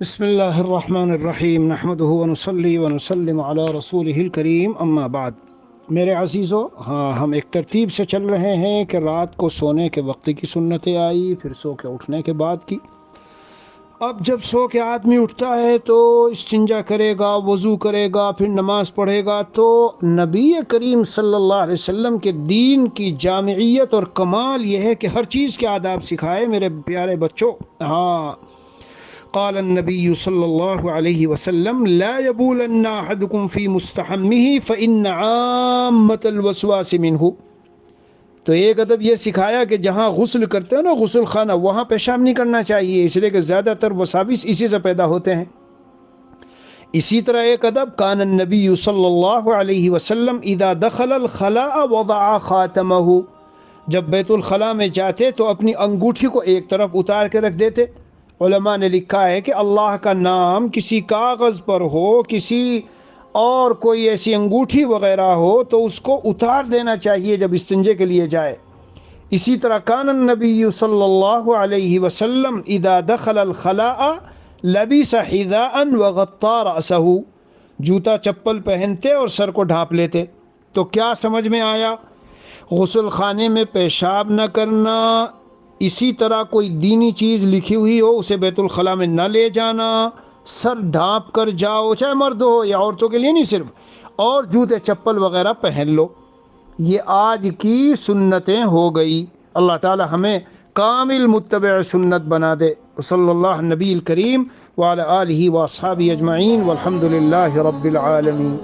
بسم اللہ الرحمن الرحیم نحمدہ ونصلی ونسلم علی رسولہ الکریم اما بعد۔ میرے عزیزو، ہم ایک ترتیب سے چل رہے ہیں کہ رات کو سونے کے وقت کی سنتیں آئی، پھر سو کے اٹھنے کے بعد کی۔ اب جب سو کے آدمی اٹھتا ہے تو استنجا کرے گا، وضو کرے گا، پھر نماز پڑھے گا، تو نبی کریم صلی اللہ علیہ وسلم کے دین کی جامعیت اور کمال یہ ہے کہ ہر چیز کے آداب سکھائے میرے پیارے بچوں۔ قال النبی صلی اللہ علیہ وسلم لا يبولن احدكم في مستحمه فإن عامة الوسواس منه۔ تو ایک ادب یہ سکھایا کہ جہاں غسل کرتے ہو نا، غسل خانہ، وہاں پیشاب نہیں کرنا چاہیے، اس لیے کہ زیادہ تر وساوس اسی سے پیدا ہوتے ہیں۔ اسی طرح ایک ادب، کان النبی صلی اللہ علیہ وسلم اذا دخل الخلاء وضع خاتمه، جب بیت الخلاء میں جاتے تو اپنی انگوٹھی کو ایک طرف اتار کے رکھ دیتے۔ علماء نے لکھا ہے کہ اللہ کا نام کسی کاغذ پر ہو، کسی اور کوئی ایسی انگوٹھی وغیرہ ہو تو اس کو اتار دینا چاہیے جب استنجے کے لیے جائے۔ اسی طرح کان النبی صلی اللہ علیہ وسلم اذا دخل الخلاء لبس حذاء وغطى رأسه، جوتا چپل پہنتے اور سر کو ڈھانپ لیتے۔ تو کیا سمجھ میں آیا؟ غسل خانے میں پیشاب نہ کرنا، اسی طرح کوئی دینی چیز لکھی ہوئی ہو اسے بیت الخلاء میں نہ لے جانا، سر ڈھانپ کر جاؤ، چاہے مرد ہو یا عورتوں کے لیے نہیں صرف، اور جوتے چپل وغیرہ پہن لو۔ یہ آج کی سنتیں ہو گئی۔ اللہ تعالی ہمیں کامل متبع سنت بنا دے۔ صلی اللہ نبی الکریم وعلی آلہ واصحابہ اجمعین والحمد للہ رب العالمین۔